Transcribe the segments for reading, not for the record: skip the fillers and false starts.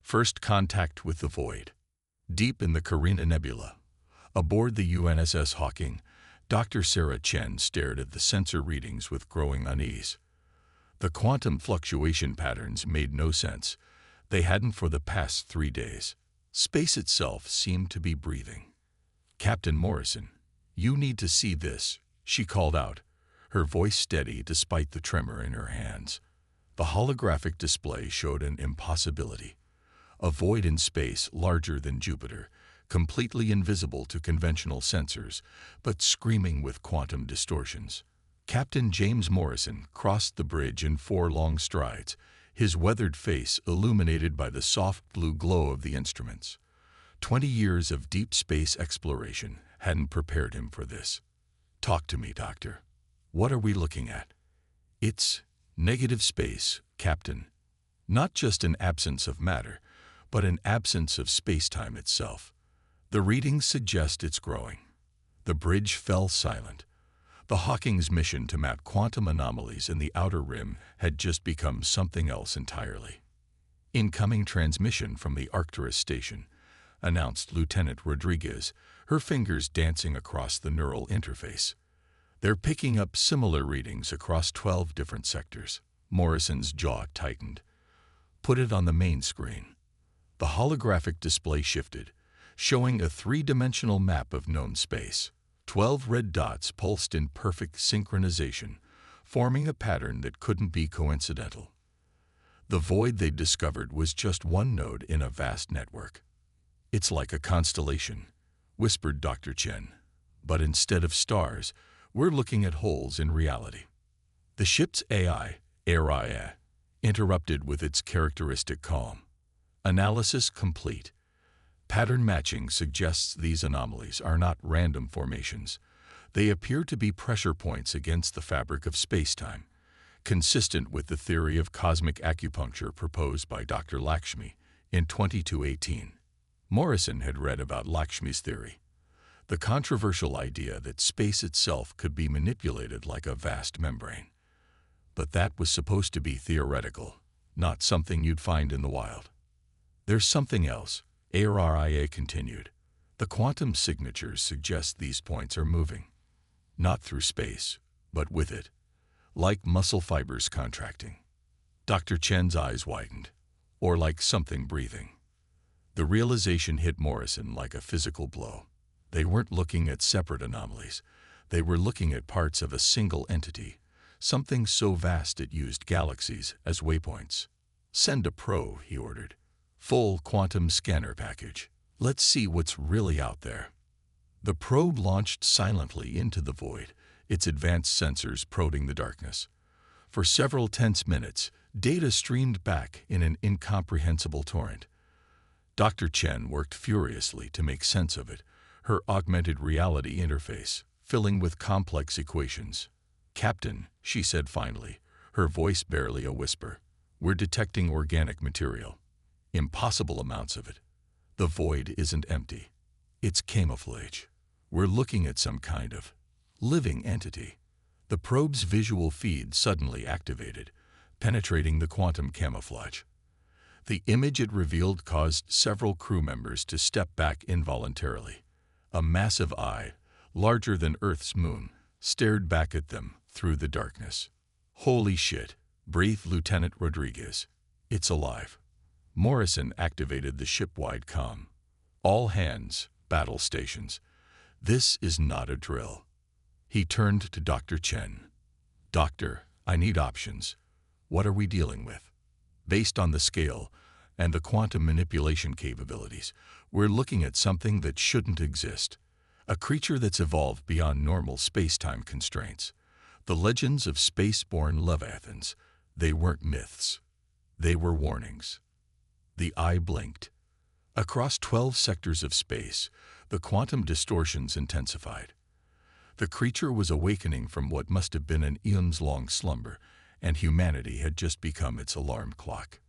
First contact with the void. Deep in the Carina Nebula, aboard the UNSS Hawking, Dr. Sarah Chen stared at the sensor readings with growing unease. The quantum fluctuation patterns made no sense. They hadn't for the past 3 days. Space itself seemed to be breathing. "Captain Morrison, you need to see this," she called out, her voice steady despite the tremor in her hands. The holographic display showed an impossibility. A void in space larger than Jupiter, completely invisible to conventional sensors, but screaming with quantum distortions. Captain James Morrison crossed the bridge in 4 long strides, his weathered face illuminated by the soft blue glow of the instruments. 20 years of deep space exploration hadn't prepared him for this. "Talk to me, Doctor. What are we looking at?" "It's negative space, Captain. Not just an absence of matter, but an absence of space-time itself. The readings suggest it's growing." The bridge fell silent. The Hawking's mission to map quantum anomalies in the outer rim had just become something else entirely. "Incoming transmission from the Arcturus station," announced Lieutenant Rodriguez, her fingers dancing across the neural interface. "They're picking up similar readings across 12 different sectors." Morrison's jaw tightened. "Put it on the main screen." The holographic display shifted, showing a 3-dimensional map of known space. 12 red dots pulsed in perfect synchronization, forming a pattern that couldn't be coincidental. The void they'd discovered was just one node in a vast network. "It's like a constellation," whispered Dr. Chen. "But instead of stars, we're looking at holes in reality." The ship's AI, interrupted with its characteristic calm. "Analysis complete. Pattern matching suggests these anomalies are not random formations. They appear to be pressure points against the fabric of space-time, consistent with the theory of cosmic acupuncture proposed by Dr. Lakshmi in 2218. Morrison had read about Lakshmi's theory, the controversial idea that space itself could be manipulated like a vast membrane. But that was supposed to be theoretical, not something you'd find in the wild. "There's something else," ARIA continued. "The quantum signatures suggest these points are moving. Not through space, but with it, like muscle fibers contracting." Dr. Chen's eyes widened, or like something breathing. The realization hit Morrison like a physical blow. They weren't looking at separate anomalies. They were looking at parts of a single entity, something so vast it used galaxies as waypoints. "Send a probe," he ordered. "Full quantum scanner package. Let's see what's really out there." The probe launched silently into the void, its advanced sensors probing the darkness. For several tense minutes, data streamed back in an incomprehensible torrent. Dr. Chen worked furiously to make sense of it, her augmented reality interface filling with complex equations. "Captain," she said finally, her voice barely a whisper, "we're detecting organic material. Impossible amounts of it. The void isn't empty. It's camouflage. We're looking at some kind of living entity." The probe's visual feed suddenly activated, penetrating the quantum camouflage. The image it revealed caused several crew members to step back involuntarily. A massive eye, larger than Earth's moon, stared back at them through the darkness. "Holy shit," breathed Lieutenant Rodriguez. "It's alive." Morrison activated the ship-wide comm. "All hands, battle stations. This is not a drill." He turned to Dr. Chen. "Doctor, I need options. What are we dealing with?" "Based on the scale and the quantum manipulation capabilities, we're looking at something that shouldn't exist. A creature that's evolved beyond normal space-time constraints. The legends of space-born Leviathans, they weren't myths. They were warnings." The eye blinked. Across 12 sectors of space, the quantum distortions intensified. The creature was awakening from what must have been an eons-long slumber, and humanity had just become its alarm clock.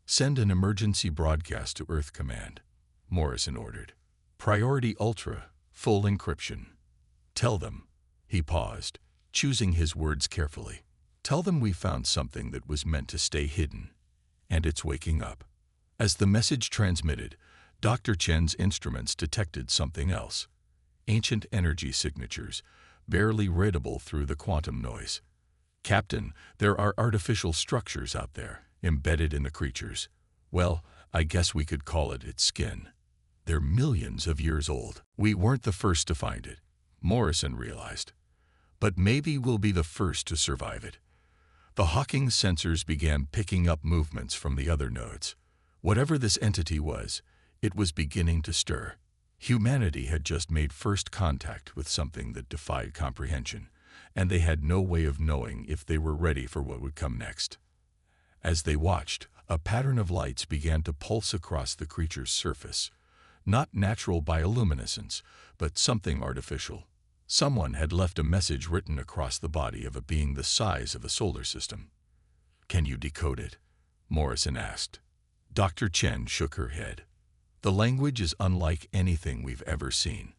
"Send an emergency broadcast to Earth Command," Morrison ordered. "Priority Ultra, full encryption. Tell them," he paused, choosing his words carefully, "tell them we found something that was meant to stay hidden, and it's waking up." As the message transmitted, Dr. Chen's instruments detected something else. Ancient energy signatures, barely readable through the quantum noise. "Captain, there are artificial structures out there, embedded in the creatures. Well, I guess we could call it its skin. They're millions of years old. We weren't the first to find it," Morrison realized. "But maybe we'll be the first to survive it." The Hawking sensors began picking up movements from the other nodes. Whatever this entity was, it was beginning to stir. Humanity had just made first contact with something that defied comprehension, and they had no way of knowing if they were ready for what would come next. As they watched, a pattern of lights began to pulse across the creature's surface. Not natural bioluminescence, but something artificial. Someone had left a message written across the body of a being the size of a solar system. "Can you decode it?" Morrison asked. Dr. Chen shook her head. "The language is unlike anything we've ever seen.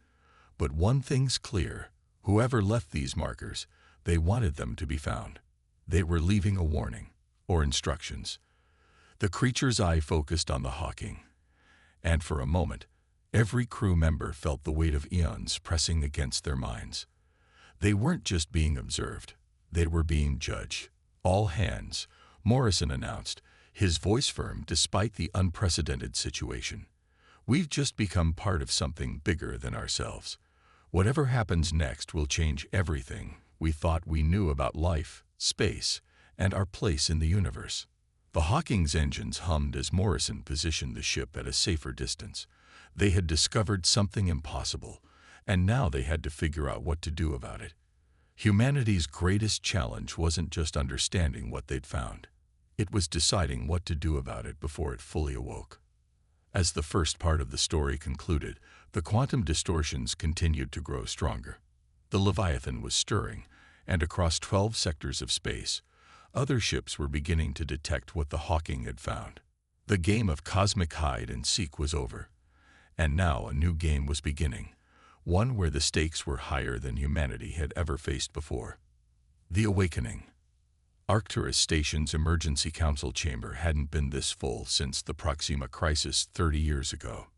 But one thing's clear. Whoever left these markers, they wanted them to be found. They were leaving a warning, or instructions." The creature's eye focused on the Hawking. And for a moment, every crew member felt the weight of eons pressing against their minds. They weren't just being observed. They were being judged. "All hands," Morrison announced, his voice firm despite the unprecedented situation. "We've just become part of something bigger than ourselves. Whatever happens next will change everything we thought we knew about life, space, and our place in the universe." The Hawking's engines hummed as Morrison positioned the ship at a safer distance. They had discovered something impossible, and now they had to figure out what to do about it. Humanity's greatest challenge wasn't just understanding what they'd found. It was deciding what to do about it before it fully awoke. As the first part of the story concluded, the quantum distortions continued to grow stronger. The Leviathan was stirring, and across 12 sectors of space, other ships were beginning to detect what the Hawking had found. The game of cosmic hide and seek was over, and now a new game was beginning, one where the stakes were higher than humanity had ever faced before. The Awakening. Arcturus Station's emergency council chamber hadn't been this full since the Proxima crisis 30 years ago.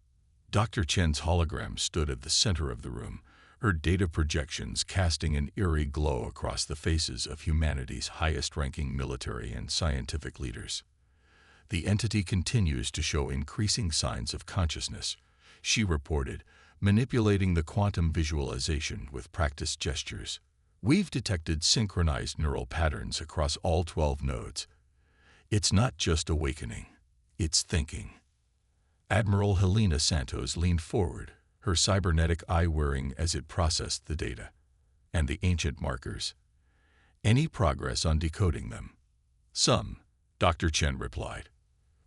Dr. Chen's hologram stood at the center of the room, her data projections casting an eerie glow across the faces of humanity's highest-ranking military and scientific leaders. "The entity continues to show increasing signs of consciousness," she reported, manipulating the quantum visualization with practiced gestures. "We've detected synchronized neural patterns across all 12 nodes. It's not just awakening, it's thinking." Admiral Helena Santos leaned forward, her cybernetic eye whirring as it processed the data. "And the ancient markers? Any progress on decoding them?" "Some," Dr. Chen replied.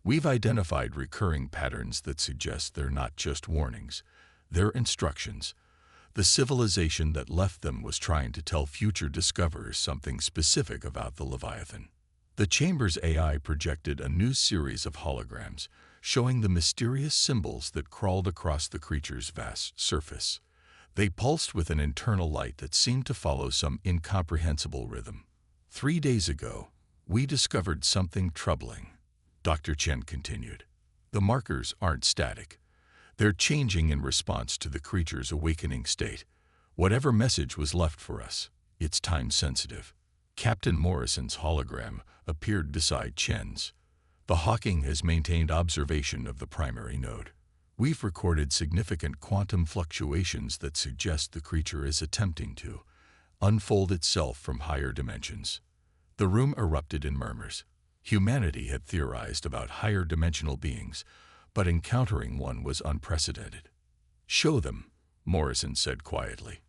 "We've identified recurring patterns that suggest they're not just warnings, they're instructions. The civilization that left them was trying to tell future discoverers something specific about the Leviathan." The chamber's AI projected a new series of holograms, showing the mysterious symbols that crawled across the creature's vast surface. They pulsed with an internal light that seemed to follow some incomprehensible rhythm. "3 days ago, we discovered something troubling," Dr. Chen continued. "The markers aren't static. They're changing in response to the creature's awakening state. Whatever message was left for us, it's time-sensitive." Captain Morrison's hologram appeared beside Chen's. "The Hawking has maintained observation of the primary node. We've recorded significant quantum fluctuations that suggest the creature is attempting to unfold itself from higher dimensions." The room erupted in murmurs. Humanity had theorized about higher dimensional beings, but encountering one was unprecedented. "Show them," Morrison said quietly.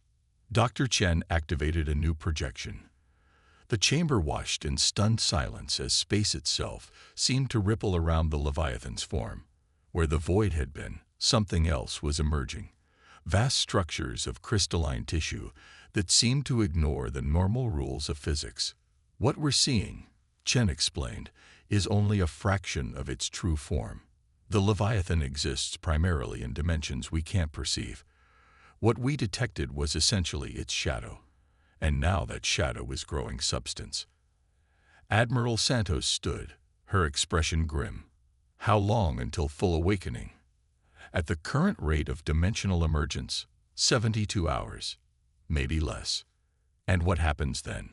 Dr. Chen activated a new projection. The chamber watched in stunned silence as space itself seemed to ripple around the Leviathan's form. Where the void had been, something else was emerging. Vast structures of crystalline tissue that seemed to ignore the normal rules of physics. "What we're seeing," Chen explained, "is only a fraction of its true form. The Leviathan exists primarily in dimensions we can't perceive. What we detected was essentially its shadow. And now that shadow is growing substance." Admiral Santos stood, her expression grim. How long until full awakening? At the current rate of dimensional emergence, 72 hours, maybe less. And what happens then?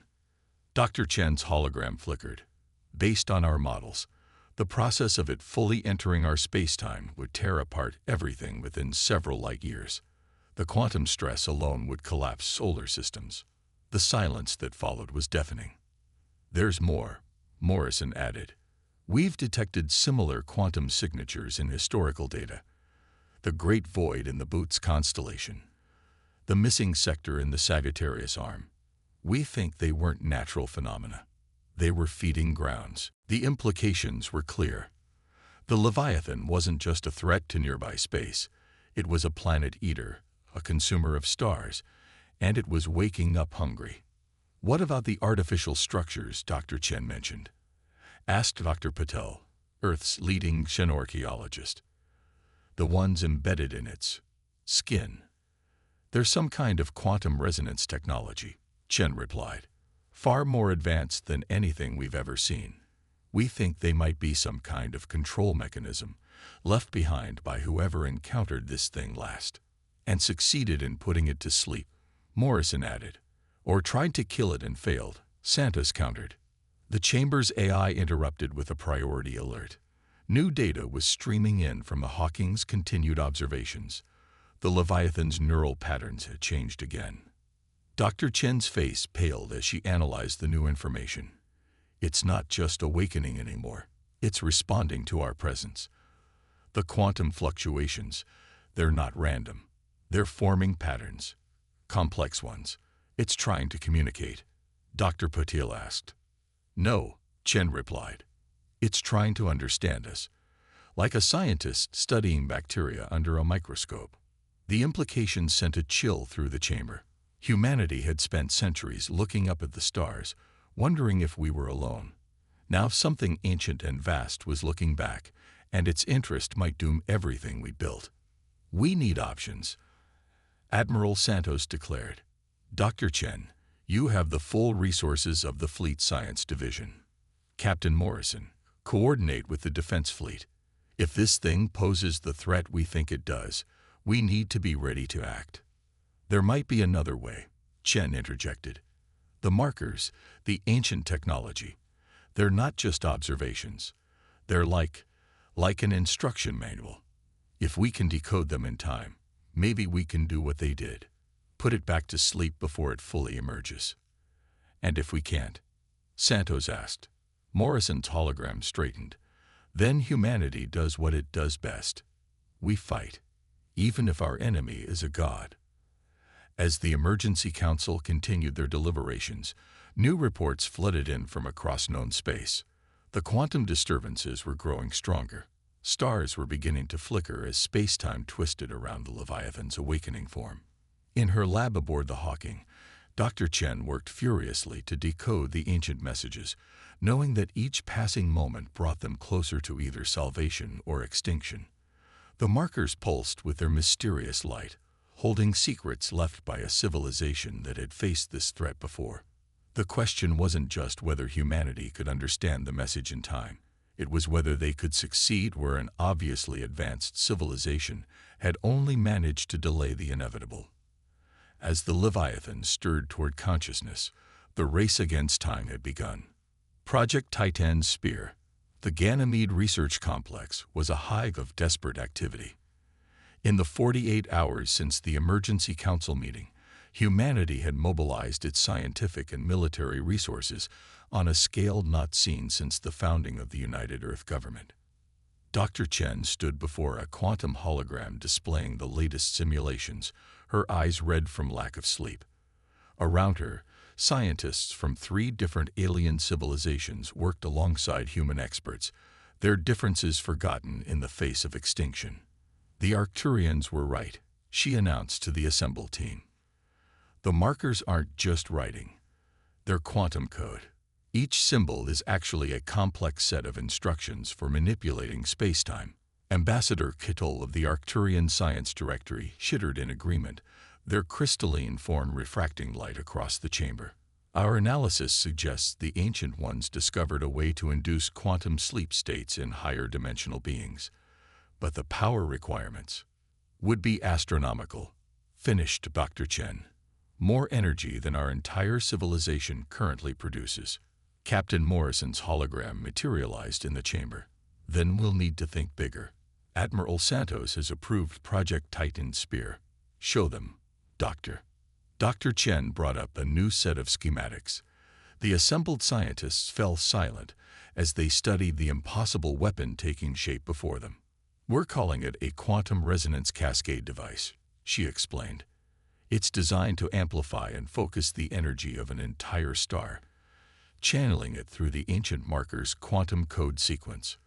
Dr. Chen's hologram flickered. Based on our models, the process of it fully entering our spacetime would tear apart everything within several light years. The quantum stress alone would collapse solar systems. The silence that followed was deafening. There's more, Morrison added. We've detected similar quantum signatures in historical data. The Great Void in the Boots constellation, the missing sector in the Sagittarius arm. We think they weren't natural phenomena. They were feeding grounds. The implications were clear. The Leviathan wasn't just a threat to nearby space. It was a planet eater, a consumer of stars, and it was waking up hungry. What about the artificial structures Dr. Chen mentioned? Asked Dr. Patel, Earth's leading xenorchaeologist. The ones embedded in its skin. There's some kind of quantum resonance technology, Chen replied. Far more advanced than anything we've ever seen. We think they might be some kind of control mechanism left behind by whoever encountered this thing last and succeeded in putting it to sleep, Morrison added. Or tried to kill it and failed, Santos countered. The chamber's AI interrupted with a priority alert. New data was streaming in from the Hawking's continued observations. The Leviathan's neural patterns had changed again. Dr. Chen's face paled as she analyzed the new information. It's not just awakening anymore. It's responding to our presence. The quantum fluctuations, they're not random. They're forming patterns. Complex ones. It's trying to communicate. Dr. Patel asked. No, Chen replied. It's trying to understand us. Like a scientist studying bacteria under a microscope. The implication sent a chill through the chamber. Humanity had spent centuries looking up at the stars, wondering if we were alone. Now something ancient and vast was looking back, and its interest might doom everything we built. We need options, Admiral Santos declared. Dr. Chen, you have the full resources of the Fleet Science Division. Captain Morrison, coordinate with the Defense Fleet. If this thing poses the threat we think it does, we need to be ready to act. There might be another way, Chen interjected. The markers, the ancient technology, they're not just observations. They're like an instruction manual. If we can decode them in time, maybe we can do what they did. Put it back to sleep before it fully emerges. And if we can't? Santos asked. Morrison's hologram straightened. Then humanity does what it does best. We fight, even if our enemy is a god. As the Emergency Council continued their deliberations, new reports flooded in from across known space. The quantum disturbances were growing stronger. Stars were beginning to flicker as space-time twisted around the Leviathan's awakening form. In her lab aboard the Hawking, Dr. Chen worked furiously to decode the ancient messages, knowing that each passing moment brought them closer to either salvation or extinction. The markers pulsed with their mysterious light, holding secrets left by a civilization that had faced this threat before. The question wasn't just whether humanity could understand the message in time. It was whether they could succeed where an obviously advanced civilization had only managed to delay the inevitable. As the Leviathan stirred toward consciousness, the race against time had begun. Project Titan's Spear, the Ganymede Research Complex, was a hive of desperate activity. In the 48 hours since the Emergency Council meeting, humanity had mobilized its scientific and military resources on a scale not seen since the founding of the United Earth Government. Dr. Chen stood before a quantum hologram displaying the latest simulations, her eyes red from lack of sleep. Around her, scientists from 3 different alien civilizations worked alongside human experts, their differences forgotten in the face of extinction. The Arcturians were right, she announced to the assembled team. The markers aren't just writing. They're quantum code. Each symbol is actually a complex set of instructions for manipulating spacetime. Ambassador Kittel of the Arcturian Science Directory shittered in agreement, their crystalline form refracting light across the chamber. Our analysis suggests the Ancient Ones discovered a way to induce quantum sleep states in higher dimensional beings, but the power requirements would be astronomical, finished Dr. Chen. More energy than our entire civilization currently produces. Captain Morrison's hologram materialized in the chamber. Then we'll need to think bigger. Admiral Santos has approved Project Titan Spear. Show them, Doctor. Dr. Chen brought up a new set of schematics. The assembled scientists fell silent as they studied the impossible weapon taking shape before them. We're calling it a quantum resonance cascade device, she explained. It's designed to amplify and focus the energy of an entire star, channeling it through the ancient marker's quantum code sequence.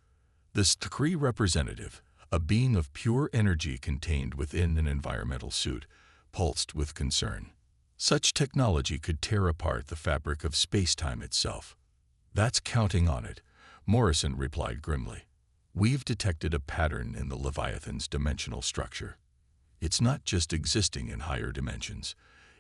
The Stakri representative, a being of pure energy contained within an environmental suit, pulsed with concern. Such technology could tear apart the fabric of space-time itself. That's counting on it, Morrison replied grimly. We've detected a pattern in the Leviathan's dimensional structure. It's not just existing in higher dimensions,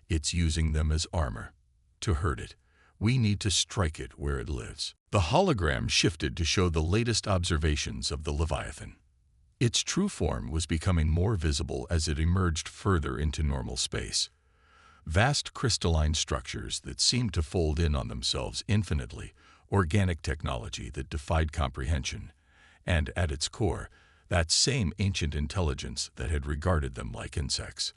it's using them as armor. To hurt it, we need to strike it where it lives. The hologram shifted to show the latest observations of the Leviathan. Its true form was becoming more visible as it emerged further into normal space. Vast crystalline structures that seemed to fold in on themselves infinitely, organic technology that defied comprehension, and at its core, that same ancient intelligence that had regarded them like insects.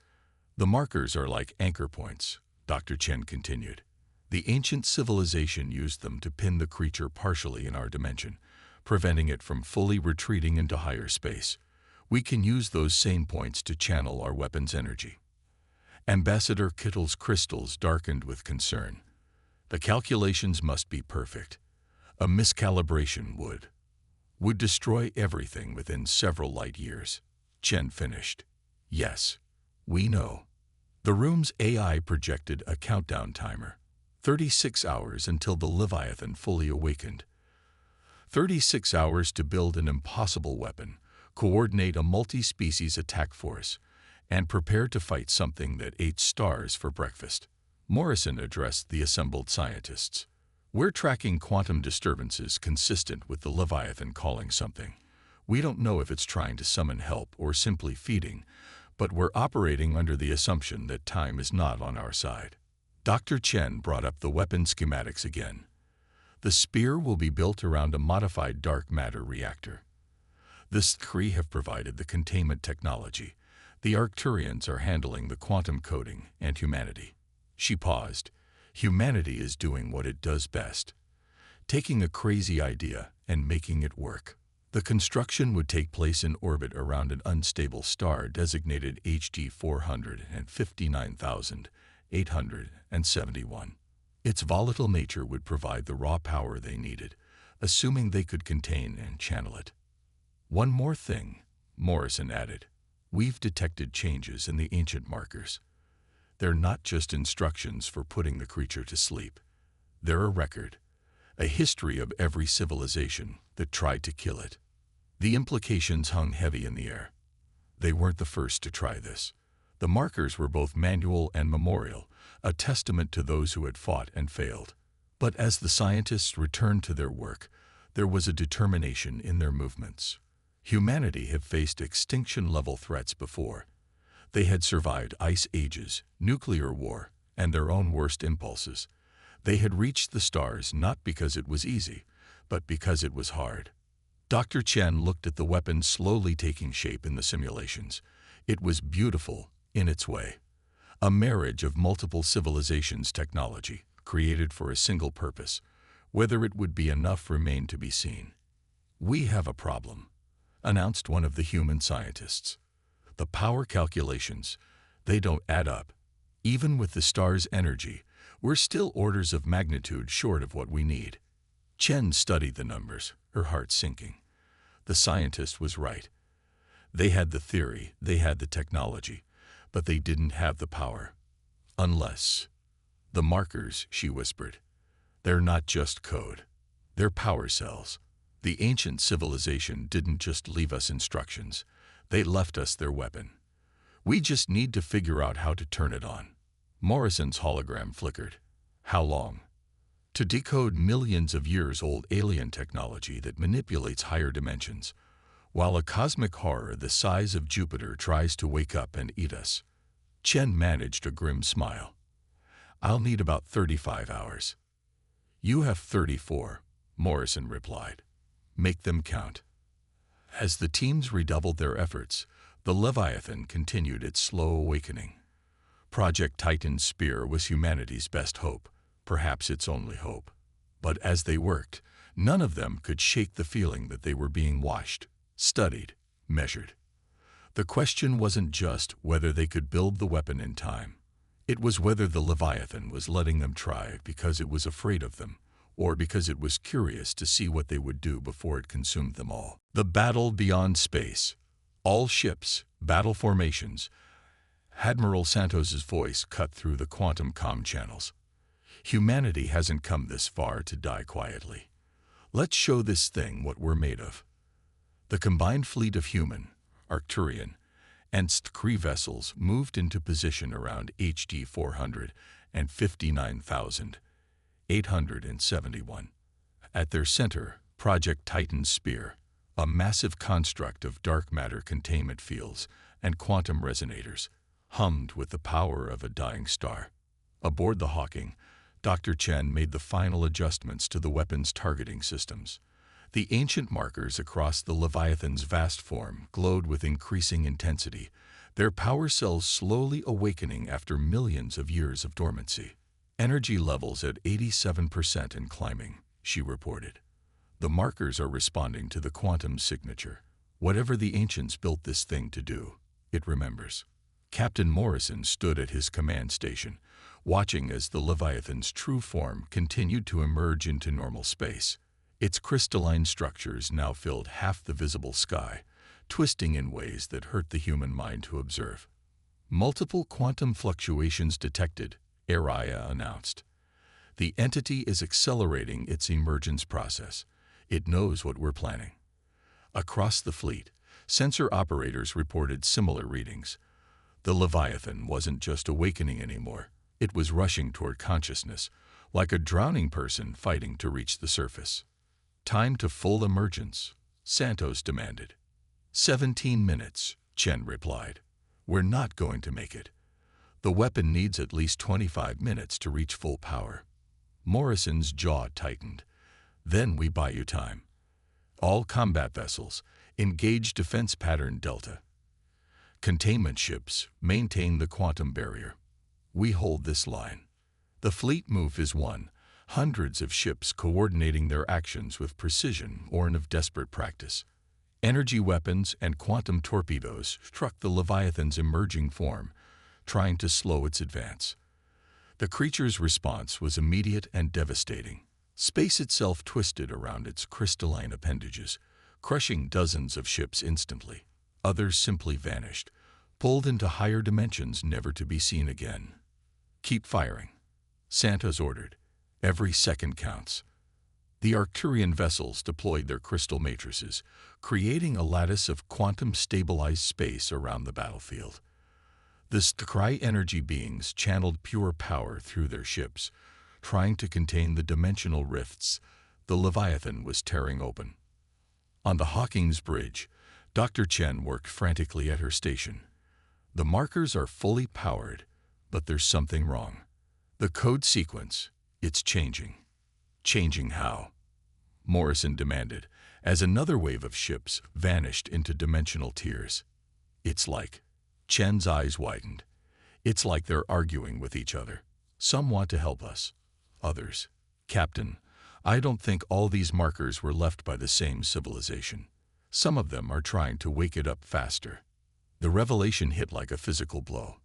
The markers are like anchor points, Dr. Chen continued. The ancient civilization used them to pin the creature partially in our dimension, preventing it from fully retreating into higher space. We can use those same points to channel our weapon's energy. Ambassador Kittle's crystals darkened with concern. The calculations must be perfect. A miscalibration would destroy everything within several light years. Chen finished. Yes, we know. The room's AI projected a countdown timer. 36 hours until the Leviathan fully awakened. 36 hours to build an impossible weapon, coordinate a multi-species attack force, and prepare to fight something that ate stars for breakfast. Morrison addressed the assembled scientists. We're tracking quantum disturbances consistent with the Leviathan calling something. We don't know if it's trying to summon help or simply feeding, but we're operating under the assumption that time is not on our side. Dr. Chen brought up the weapon schematics again. The spear will be built around a modified dark matter reactor. The Stakri have provided the containment technology. The Arcturians are handling the quantum coding and humanity. She paused. Humanity is doing what it does best, taking a crazy idea and making it work. The construction would take place in orbit around an unstable star designated HD 459,871. Its volatile nature would provide the raw power they needed, assuming they could contain and channel it. One more thing, Morrison added. We've detected changes in the ancient markers. They're not just instructions for putting the creature to sleep. They're a record, a history of every civilization that tried to kill it. The implications hung heavy in the air. They weren't the first to try this. The markers were both manual and memorial, a testament to those who had fought and failed. But as the scientists returned to their work, there was a determination in their movements. Humanity had faced extinction-level threats before. They had survived ice ages, nuclear war, and their own worst impulses. They had reached the stars not because it was easy, but because it was hard. Dr. Chen looked at the weapon slowly taking shape in the simulations. It was beautiful in its way. A marriage of multiple civilizations' technology, created for a single purpose. Whether it would be enough remained to be seen. We have a problem, announced one of the human scientists. The power calculations, they don't add up. Even with the star's energy, we're still orders of magnitude short of what we need. Chen studied the numbers, her heart sinking. The scientist was right. They had the theory, they had the technology, but they didn't have the power. Unless. The markers, she whispered. They're not just code. They're power cells. The ancient civilization didn't just leave us instructions. They left us their weapon. We just need to figure out how to turn it on. Morrison's hologram flickered. How long? To decode millions of years-old alien technology that manipulates higher dimensions, while a cosmic horror the size of Jupiter tries to wake up and eat us. Chen managed a grim smile. I'll need about 35 hours. You have 34, Morrison replied. Make them count. As the teams redoubled their efforts, the Leviathan continued its slow awakening. Project Titan's spear was humanity's best hope, perhaps its only hope. But as they worked, none of them could shake the feeling that they were being watched, studied, measured. The question wasn't just whether they could build the weapon in time. It was whether the Leviathan was letting them try because it was afraid of them, or because it was curious to see what they would do before it consumed them all. The battle beyond space. All ships, battle formations. Admiral Santos's voice cut through the quantum comm channels. Humanity hasn't come this far to die quietly. Let's show this thing what we're made of. The combined fleet of human, Arcturian, and Kree vessels moved into position around HD 459,871. At their center, Project Titan's spear, a massive construct of dark matter containment fields and quantum resonators, hummed with the power of a dying star. Aboard the Hawking, Dr. Chen made the final adjustments to the weapon's targeting systems. The ancient markers across the Leviathan's vast form glowed with increasing intensity, their power cells slowly awakening after millions of years of dormancy. Energy levels at 87% and climbing, she reported. The markers are responding to the quantum signature. Whatever the ancients built this thing to do, it remembers. Captain Morrison stood at his command station, watching as the Leviathan's true form continued to emerge into normal space. Its crystalline structures now filled half the visible sky, twisting in ways that hurt the human mind to observe. Multiple quantum fluctuations detected, Araya announced. The entity is accelerating its emergence process. It knows what we're planning. Across the fleet, sensor operators reported similar readings. The Leviathan wasn't just awakening anymore. It was rushing toward consciousness, like a drowning person fighting to reach the surface. Time to full emergence, Santos demanded. 17 minutes, Chen replied. We're not going to make it. The weapon needs at least 25 minutes to reach full power. Morrison's jaw tightened. Then we buy you time. All combat vessels, engage defense pattern Delta. Containment ships, maintain the quantum barrier. We hold this line. The fleet move is one, hundreds of ships coordinating their actions with precision born of desperate practice. Energy weapons and quantum torpedoes struck the Leviathan's emerging form, trying to slow its advance. The creature's response was immediate and devastating. Space itself twisted around its crystalline appendages, crushing dozens of ships instantly. Others simply vanished, pulled into higher dimensions never to be seen again. Keep firing, Santos ordered. Every second counts. The Arcturian vessels deployed their crystal matrices, creating a lattice of quantum-stabilized space around the battlefield. The Skry energy beings channeled pure power through their ships, trying to contain the dimensional rifts the Leviathan was tearing open. On the Hawking's bridge, Dr. Chen worked frantically at her station. The markers are fully powered, but there's something wrong. The code sequence, it's changing. Changing how? Morrison demanded, as another wave of ships vanished into dimensional tiers. It's like, Chen's eyes widened. It's like they're arguing with each other. Some want to help us. Others, Captain, I don't think all these markers were left by the same civilization. Some of them are trying to wake it up faster. The revelation hit like a physical blow.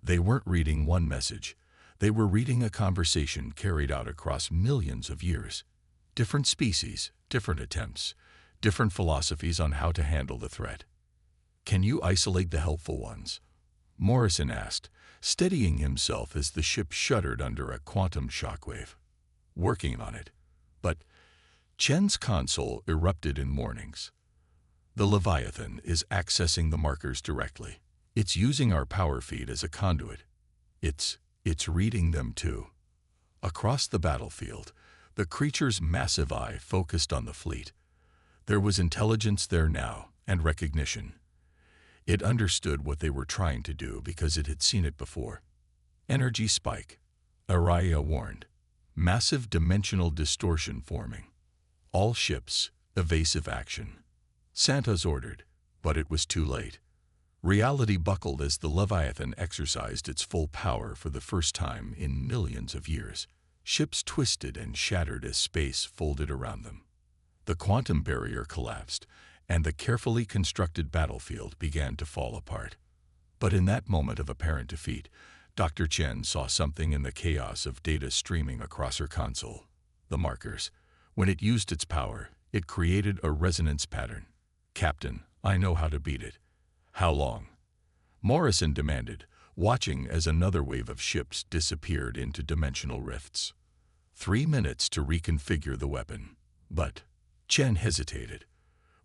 They weren't reading one message. They were reading a conversation carried out across millions of years. Different species, different attempts, different philosophies on how to handle the threat. Can you isolate the helpful ones? Morrison asked, steadying himself as the ship shuddered under a quantum shockwave. Working on it. But Chen's console erupted in warnings. The Leviathan is accessing the markers directly. It's using our power feed as a conduit. It's reading them too. Across the battlefield, the creature's massive eye focused on the fleet. There was intelligence there now, and recognition. It understood what they were trying to do because it had seen it before. Energy spike. Araya warned. Massive dimensional distortion forming. All ships, evasive action. Santos ordered, but it was too late. Reality buckled as the Leviathan exercised its full power for the first time in millions of years. Ships twisted and shattered as space folded around them. The quantum barrier collapsed, and the carefully constructed battlefield began to fall apart. But in that moment of apparent defeat, Dr. Chen saw something in the chaos of data streaming across her console. The markers. When it used its power, it created a resonance pattern. "Captain, I know how to beat it." "How long?" Morrison demanded, watching as another wave of ships disappeared into dimensional rifts. 3 minutes to reconfigure the weapon. But Chen hesitated.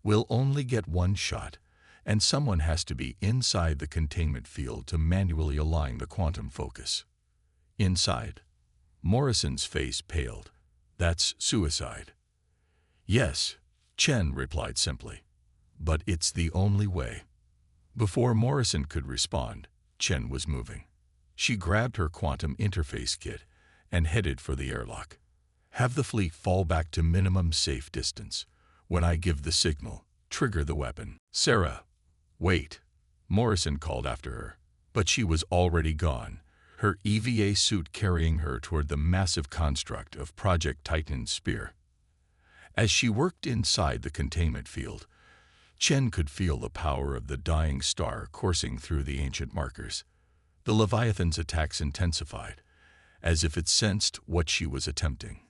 "We'll only get one shot, and someone has to be inside the containment field to manually align the quantum focus." "Inside?" Morrison's face paled. "That's suicide." "Yes," Chen replied simply. "But it's the only way." Before Morrison could respond, Chen was moving. She grabbed her quantum interface kit and headed for the airlock. "Have the fleet fall back to minimum safe distance. When I give the signal, trigger the weapon." "Sarah, wait," Morrison called after her. But she was already gone, her EVA suit carrying her toward the massive construct of Project Titan's spear. As she worked inside the containment field, Chen could feel the power of the dying star coursing through the ancient markers. The Leviathan's attacks intensified, as if it sensed what she was attempting.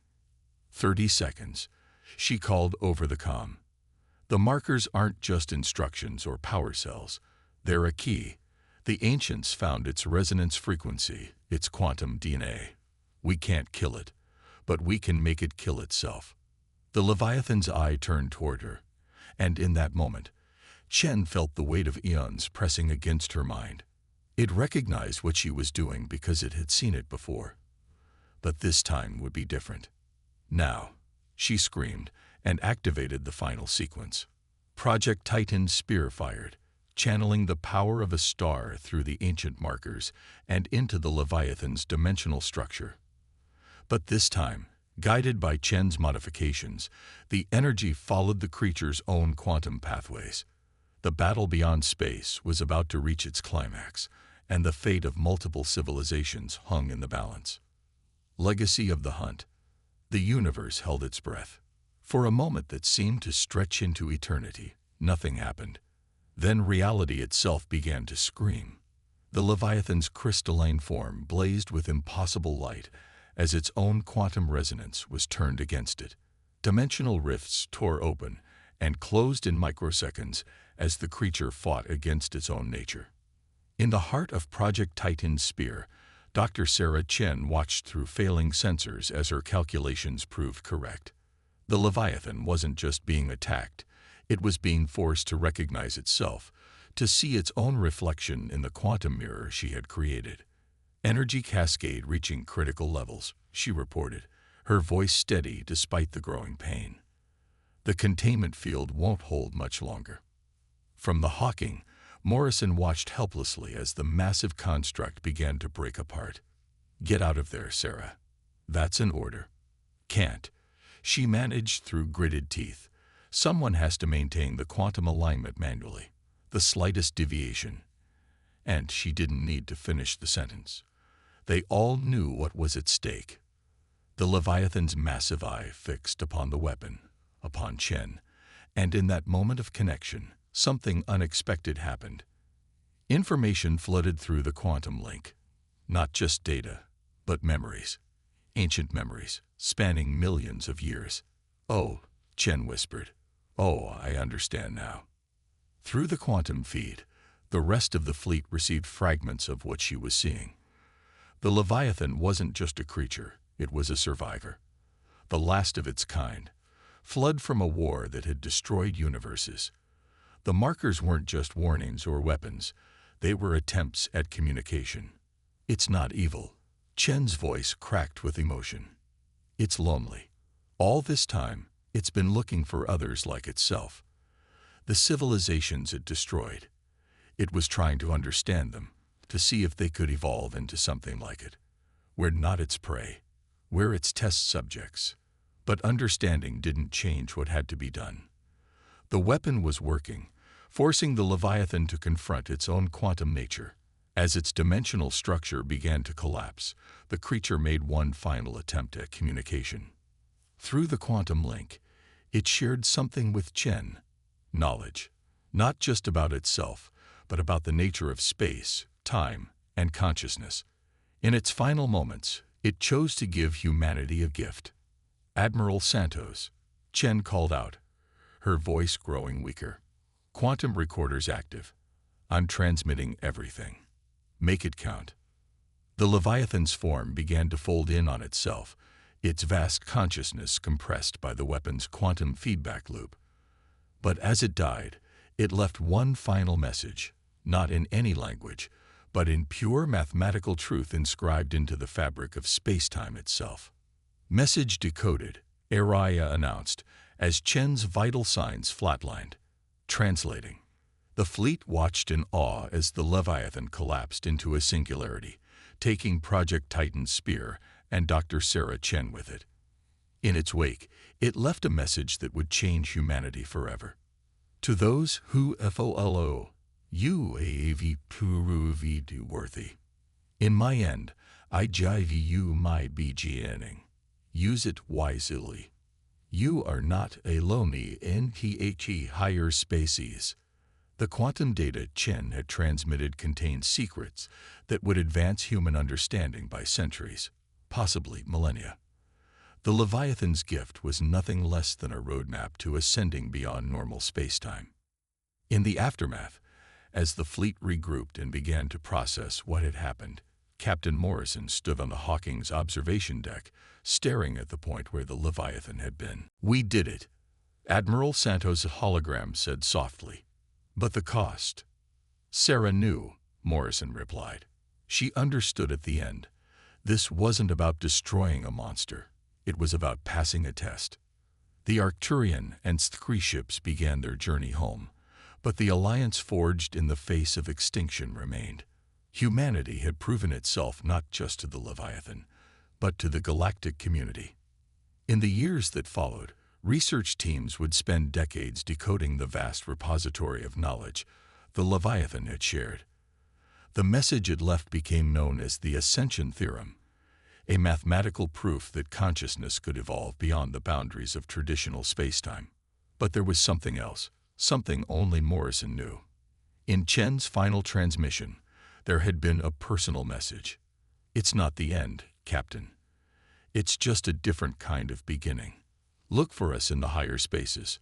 30 seconds, she called over the comm. "The markers aren't just instructions or power cells. They're a key. The ancients found its resonance frequency, its quantum DNA. We can't kill it, but we can make it kill itself." The Leviathan's eye turned toward her, and in that moment, Chen felt the weight of eons pressing against her mind. It recognized what she was doing because it had seen it before. But this time would be different. "Now," she screamed, and activated the final sequence. Project Titan's spear fired, channeling the power of a star through the ancient markers and into the Leviathan's dimensional structure. But this time, guided by Chen's modifications, the energy followed the creature's own quantum pathways. The battle beyond space was about to reach its climax, and the fate of multiple civilizations hung in the balance. Legacy of the hunt. The universe held its breath. For a moment that seemed to stretch into eternity, nothing happened. Then reality itself began to scream. The Leviathan's crystalline form blazed with impossible light as its own quantum resonance was turned against it. Dimensional rifts tore open and closed in microseconds as the creature fought against its own nature. In the heart of Project Titan's spear, Dr. Sarah Chen watched through failing sensors as her calculations proved correct. The Leviathan wasn't just being attacked, it was being forced to recognize itself, to see its own reflection in the quantum mirror she had created. "Energy cascade reaching critical levels," she reported, her voice steady despite the growing pain. "The containment field won't hold much longer." From the Hawking, Morrison watched helplessly as the massive construct began to break apart. "Get out of there, Sarah." "That's an order." "Can't," she managed through gritted teeth. "Someone has to maintain the quantum alignment manually. The slightest deviation." And she didn't need to finish the sentence. They all knew what was at stake. The Leviathan's massive eye fixed upon the weapon, upon Chen, and in that moment of connection, something unexpected happened. Information flooded through the quantum link. Not just data, but memories. Ancient memories, spanning millions of years. "Oh," Chen whispered. "Oh, I understand now." Through the quantum feed, the rest of the fleet received fragments of what she was seeing. The Leviathan wasn't just a creature, it was a survivor. The last of its kind, fled from a war that had destroyed universes. The markers weren't just warnings or weapons, they were attempts at communication. "It's not evil," Chen's voice cracked with emotion. It's lonely. All this time, it's been looking for others like itself. The civilizations it destroyed. It was trying to understand them, to see if they could evolve into something like it. We're not its prey. We're its test subjects. But understanding didn't change what had to be done. The weapon was working, forcing the Leviathan to confront its own quantum nature. As its dimensional structure began to collapse, the creature made one final attempt at communication. Through the quantum link, it shared something with Chen. Knowledge, not just about itself, but about the nature of space, time, and consciousness. In its final moments, it chose to give humanity a gift. Admiral Santos, Chen called out, her voice growing weaker. Quantum recorders active. I'm transmitting everything. Make it count. The Leviathan's form began to fold in on itself, its vast consciousness compressed by the weapon's quantum feedback loop. But as it died, it left one final message, not in any language, but in pure mathematical truth inscribed into the fabric of space-time itself. Message decoded, Araya announced, as Chen's vital signs flatlined. Translating. The fleet watched in awe as the Leviathan collapsed into a singularity, taking Project Titan's spear and Dr. Sarah Chen with it. In its wake, it left a message that would change humanity forever. To those who follow, you have proved worthy. In my end, I give you my beginning. Use it wisely. You are not alone in the higher spaces. The quantum data Chen had transmitted contained secrets that would advance human understanding by centuries, possibly millennia. The Leviathan's gift was nothing less than a roadmap to ascending beyond normal spacetime. In the aftermath, as the fleet regrouped and began to process what had happened, Captain Morrison stood on the Hawking's observation deck, staring at the point where the Leviathan had been. We did it, Admiral Santos' hologram said softly. But the cost? Sarah knew, Morrison replied. She understood at the end. This wasn't about destroying a monster. It was about passing a test. The Arcturian and Skri ships began their journey home, but the alliance forged in the face of extinction remained. Humanity had proven itself not just to the Leviathan, but to the galactic community. In the years that followed, research teams would spend decades decoding the vast repository of knowledge the Leviathan had shared. The message it left became known as the Ascension Theorem, a mathematical proof that consciousness could evolve beyond the boundaries of traditional spacetime. But there was something else, something only Morrison knew. In Chen's final transmission, there had been a personal message. It's not the end, Captain. It's just a different kind of beginning. Look for us in the higher spaces.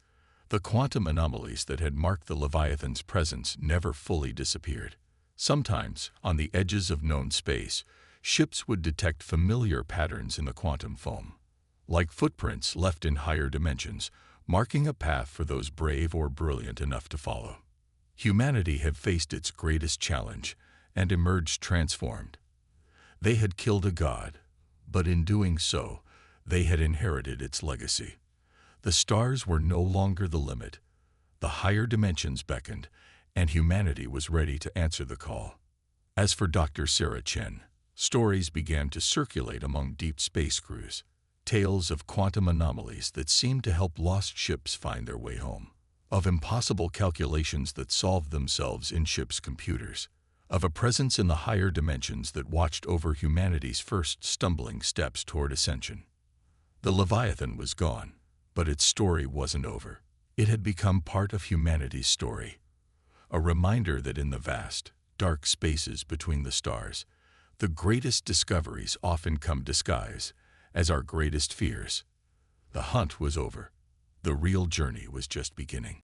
The quantum anomalies that had marked the Leviathan's presence never fully disappeared. Sometimes, on the edges of known space, ships would detect familiar patterns in the quantum foam, like footprints left in higher dimensions, marking a path for those brave or brilliant enough to follow. Humanity had faced its greatest challenge and emerged transformed. They had killed a god, but in doing so, they had inherited its legacy. The stars were no longer the limit. The higher dimensions beckoned, and humanity was ready to answer the call. As for Dr. Sarah Chen, stories began to circulate among deep space crews, tales of quantum anomalies that seemed to help lost ships find their way home, of impossible calculations that solved themselves in ships' computers, of a presence in the higher dimensions that watched over humanity's first stumbling steps toward ascension. The Leviathan was gone, but its story wasn't over. It had become part of humanity's story, a reminder that in the vast, dark spaces between the stars, the greatest discoveries often come disguised as our greatest fears. The hunt was over. The real journey was just beginning.